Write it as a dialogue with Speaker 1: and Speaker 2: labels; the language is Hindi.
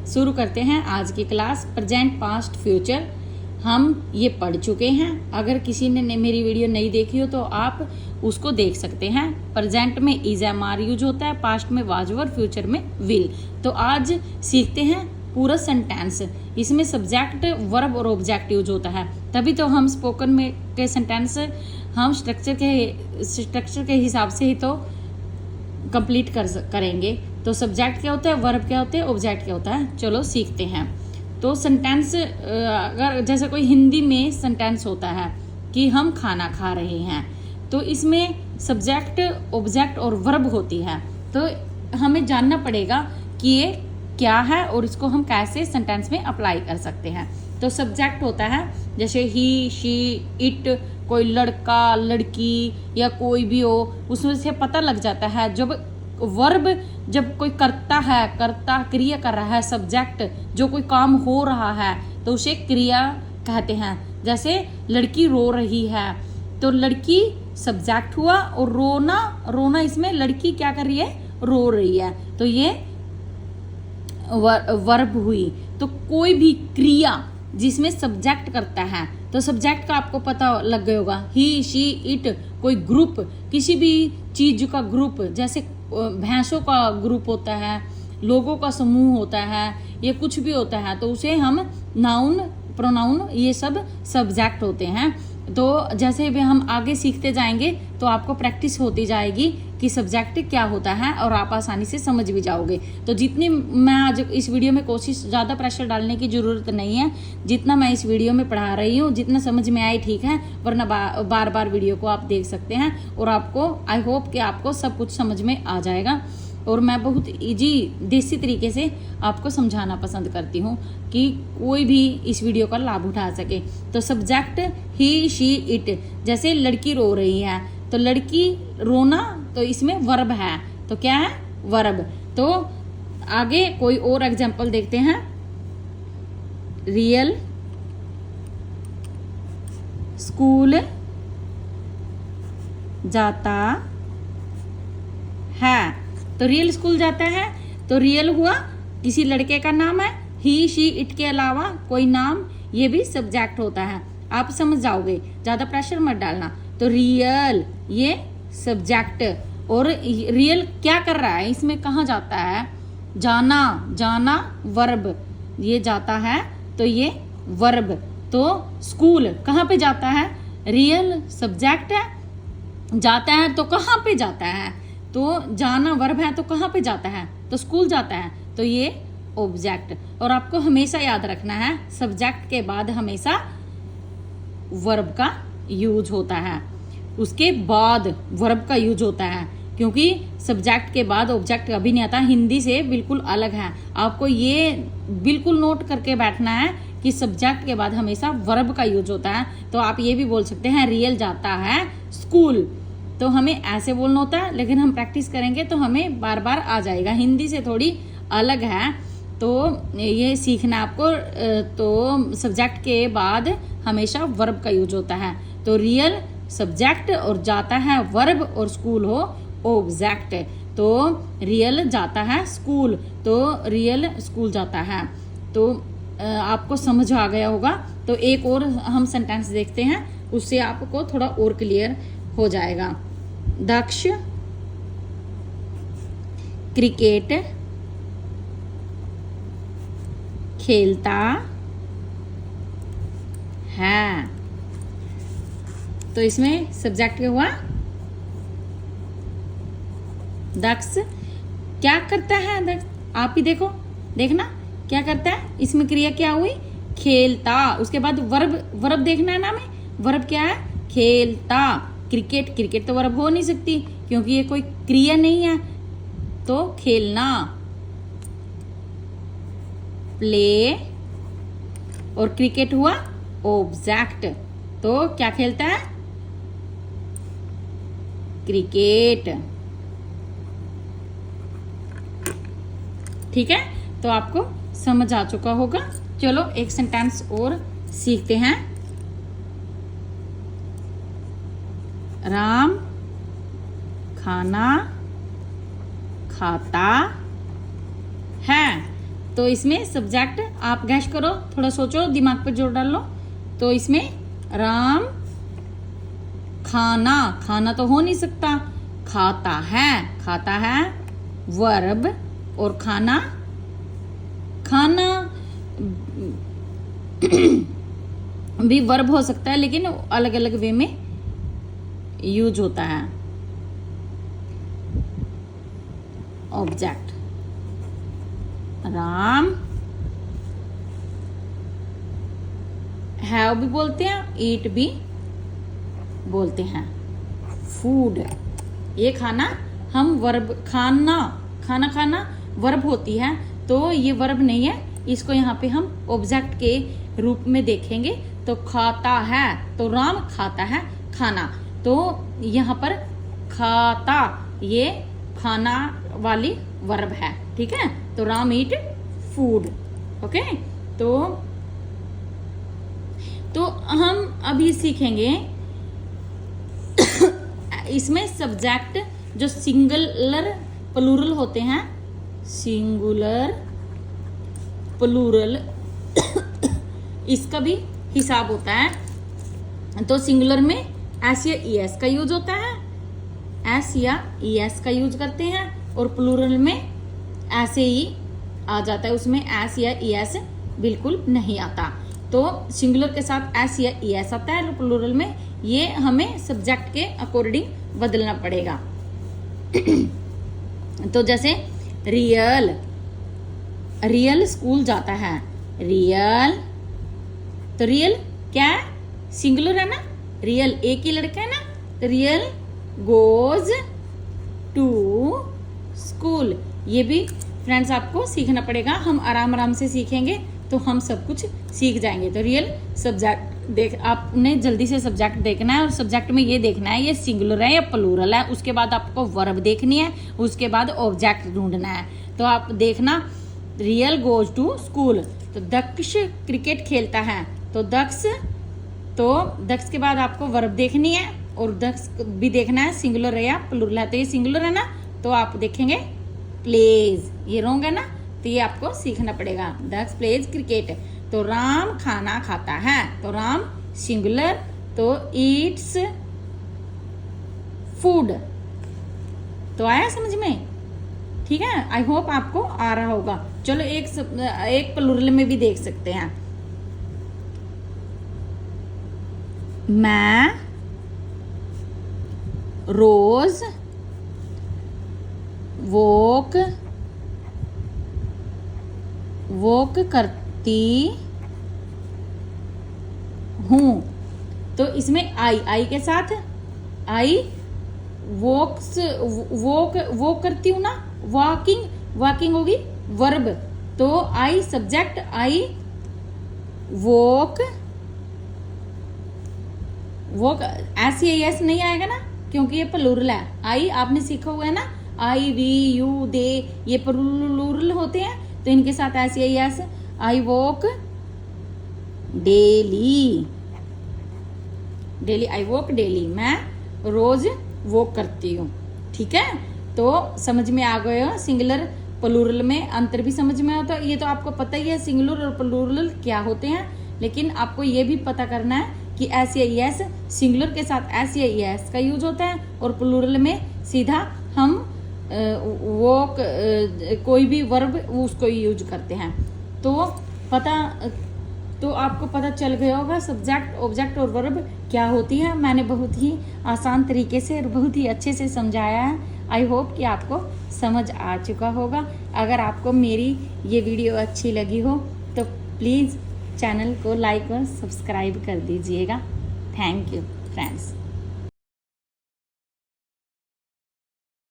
Speaker 1: शुरू करते हैं आज की क्लास। प्रेजेंट, पास्ट, फ्यूचर हम ये पढ़ चुके हैं। अगर किसी ने मेरी वीडियो नहीं देखी हो तो आप उसको देख सकते हैं। प्रेजेंट में इज एम आर यूज होता है, पास्ट में वाज वर, फ्यूचर में विल। तो आज सीखते हैं पूरा सेंटेंस। इसमें सब्जेक्ट, वर्ब और ऑब्जेक्ट यूज होता है। तभी तो हम स्पोकन में के सेंटेंस हम स्ट्रक्चर के हिसाब से ही तो कंप्लीट करेंगे। तो सब्जेक्ट क्या होता है, वर्ब क्या होता है, ऑब्जेक्ट क्या होता है, चलो सीखते हैं। तो सेंटेंस, अगर जैसे कोई हिंदी में सेंटेंस होता है कि हम खाना खा रहे हैं, तो इसमें सब्जेक्ट, ऑब्जेक्ट और वर्ब होती है। तो हमें जानना पड़ेगा कि ये क्या है और इसको हम कैसे सेंटेंस में अप्लाई कर सकते हैं। तो सब्जेक्ट होता है जैसे ही, शी, इट, कोई लड़का, लड़की या कोई भी हो, उसमें से पता लग जाता है। जब वर्ब, जब कोई करता है, करता क्रिया कर रहा है, सब्जेक्ट जो कोई काम हो रहा है तो उसे क्रिया कहते हैं। जैसे लड़की रो रही है तो लड़की सब्जेक्ट हुआ, और रोना, रोना इसमें लड़की क्या कर रही है, रो रही है, तो ये वर्ब हुई। तो कोई भी क्रिया जिसमें सब्जेक्ट करता है तो सब्जेक्ट का आपको पता लग गया होगा। ही, शी, इट, कोई ग्रुप, किसी भी चीज का ग्रुप, जैसे भैंसों का ग्रुप होता है, लोगों का समूह होता है, ये कुछ भी होता है तो उसे हम नाउन, प्रोनाउन, ये सब सब्जेक्ट होते हैं। तो जैसे भी हम आगे सीखते जाएंगे तो आपको प्रैक्टिस होती जाएगी कि सब्जेक्ट क्या होता है और आप आसानी से समझ भी जाओगे। तो जितनी मैं आज इस वीडियो में कोशिश, ज़्यादा प्रेशर डालने की ज़रूरत नहीं है। जितना मैं इस वीडियो में पढ़ा रही हूँ, जितना समझ में आए ठीक है, वरना बार बार वीडियो को आप देख सकते हैं और आपको, आई होप कि आपको सब कुछ समझ में आ जाएगा। और मैं बहुत इजी, देसी तरीके से आपको समझाना पसंद करती हूँ कि कोई भी इस वीडियो का लाभ उठा सके। तो सब्जेक्ट ही, शी, इट, जैसे लड़की रो रही है तो लड़की रोना, तो इसमें वर्ब है, तो क्या है, वर्ब। तो आगे कोई और एग्जांपल देखते हैं। रियल स्कूल जाता है, तो रियल स्कूल जाता है, तो रियल हुआ किसी लड़के का नाम है। ही, शी, इट के अलावा कोई नाम, ये भी सब्जेक्ट होता है। आप समझ जाओगे, ज्यादा प्रेशर मत डालना। तो रियल ये सब्जेक्ट, और रियल क्या कर रहा है, इसमें कहाँ जाता है, जाना, जाना वर्ब, ये जाता है तो ये वर्ब। तो स्कूल कहाँ पे जाता है, रियल सब्जेक्ट है, जाता है तो कहाँ पे जाता है, तो जाना वर्ब है तो कहाँ पे जाता है, तो स्कूल जाता है, तो ये ऑब्जेक्ट। और आपको हमेशा याद रखना है, सब्जेक्ट के बाद हमेशा वर्ब का यूज होता है, उसके बाद वर्ब का यूज होता है, क्योंकि सब्जेक्ट के बाद ऑब्जेक्ट कभी नहीं आता। हिंदी से बिल्कुल अलग है। आपको ये बिल्कुल नोट करके बैठना है कि सब्जेक्ट के बाद हमेशा वर्ब का यूज होता है। तो आप ये भी बोल सकते हैं, रियल जाता है स्कूल, तो हमें ऐसे बोलना होता है, लेकिन हम प्रैक्टिस करेंगे तो हमें बार बार आ जाएगा। हिंदी से थोड़ी अलग है, तो ये सीखना आपको। तो सब्जेक्ट के बाद हमेशा वर्ब का यूज होता है। तो रियल सब्जेक्ट और जाता है वर्ब, और स्कूल हो ऑब्जेक्ट। तो रियल जाता है स्कूल, तो रियल स्कूल जाता है। तो आपको समझ आ गया होगा। तो एक और हम सेंटेंस देखते हैं, उससे आपको थोड़ा और क्लियर हो जाएगा। दक्ष क्रिकेट खेलता है, तो इसमें सब्जेक्ट क्या हुआ, दक्ष क्या करता है, दक्ष, आप ही देखो, देखना क्या करता है, इसमें क्रिया क्या हुई, खेलता। उसके बाद वर्ब, वर्ब देखना है ना, हमें वर्ब क्या है, खेलता। क्रिकेट, क्रिकेट तो वर्ब हो नहीं सकती क्योंकि ये कोई क्रिया नहीं है, तो खेलना। प्ले, और क्रिकेट हुआ ऑब्जेक्ट, तो क्या खेलता है, क्रिकेट। ठीक है, तो आपको समझ आ चुका होगा। चलो एक सेंटेंस और सीखते हैं। राम खाना खाता है, तो इसमें सब्जेक्ट आप गैस करो, थोड़ा सोचो, दिमाग पे जोर डाल लो। तो इसमें राम खाना, खाना तो हो नहीं सकता, खाता है वर्ब, और खाना खाना भी वर्ब हो सकता है, लेकिन अलग अलग वे में यूज होता है। ऑब्जेक्ट राम, हैव भी बोलते हैं, ईट भी बोलते हैं। फूड, ये खाना हम वर्ब, खाना वर्ब होती है, तो ये वर्ब नहीं है, इसको यहाँ पे हम ऑब्जेक्ट के रूप में देखेंगे। तो खाता है, तो राम खाता है खाना, तो यहाँ पर खाता ये खाना वाली वर्ब है, ठीक है। तो राम ईट फूड, ओके। तो हम अभी सीखेंगे इसमें सब्जेक्ट जो सिंगुलर प्लूरल होते हैं, सिंगुलर प्लूरल इसका भी हिसाब होता है। तो सिंगुलर में एस या ई एस का यूज होता है, एस या ई एस का यूज करते हैं, और प्लूरल में ऐसे ही आ जाता है, उसमें एस या ई एस बिल्कुल नहीं आता। तो सिंगुलर के साथ एस या ई एस आता है, प्लूरल में ये हमें सब्जेक्ट के अकॉर्डिंग बदलना पड़ेगा। तो जैसे रियल स्कूल जाता है, रियल, तो रियल क्या है, सिंगुलर है ना, रियल एक ही लड़का है ना, तो रियल गोज टू स्कूल। ये भी फ्रेंड्स आपको सीखना पड़ेगा, हम आराम से सीखेंगे तो हम सब कुछ सीख जाएंगे। तो रियल सब्जेक्ट देख, आपने जल्दी से सब्जेक्ट देखना है, और सब्जेक्ट में ये देखना है ये सिंगुलर है या प्लूरल है, उसके बाद आपको वर्ब देखनी है, उसके बाद ऑब्जेक्ट ढूंढना है। तो आप देखना, रियल गोज टू स्कूल, तो दक्ष क्रिकेट खेलता है, तो दक्ष के बाद आपको वर्ब देखनी है, और दक्ष भी देखना है सिंगुलर है या प्लूरल है। तो ये सिंगुलर है ना, तो आप देखेंगे प्लेज, ये रॉन्ग है ना, तो ये आपको सीखना पड़ेगा। दक्ष प्लेज क्रिकेट। तो राम खाना खाता है, तो राम सिंगुलर, तो ईट्स फूड। तो आया समझ में, ठीक है। आई होप आपको आ रहा होगा। चलो एक प्लूरल में भी देख सकते हैं। मैं रोज वॉक करती हूं, तो इसमें आई के साथ आई वॉक करती हूँ ना, वॉकिंग होगी वर्ब, तो आई सब्जेक्ट, आई वॉक ऐसे एस नहीं आएगा ना, क्योंकि ये प्लूरल है। आई आपने सीखा हुआ है ना, आई वी यू दे, ये प्लूरल होते हैं, तो इनके साथ ऐसे S, I walk daily, I walk daily, मैं रोज वॉक करती हूँ, ठीक है। तो समझ में आ गया, सिंगुलर प्लूरल में अंतर भी समझ में आता है। ये तो आपको पता ही है सिंगुलर और प्लूरल क्या होते हैं, लेकिन आपको ये भी पता करना है कि एस या ई एस, सिंगुलर के साथ एस या ई एस का यूज होता है, और प्लूरल में सीधा हम वो कोई भी वर्ब उसको यूज करते हैं। तो आपको पता चल गया होगा सब्जेक्ट, ऑब्जेक्ट और वर्ब क्या होती है। मैंने बहुत ही आसान तरीके से और बहुत ही अच्छे से समझाया है। आई होप कि आपको समझ आ चुका होगा। अगर आपको मेरी ये वीडियो अच्छी लगी हो तो प्लीज़ चैनल को लाइक और सब्सक्राइब कर दीजिएगा। Thank you friends.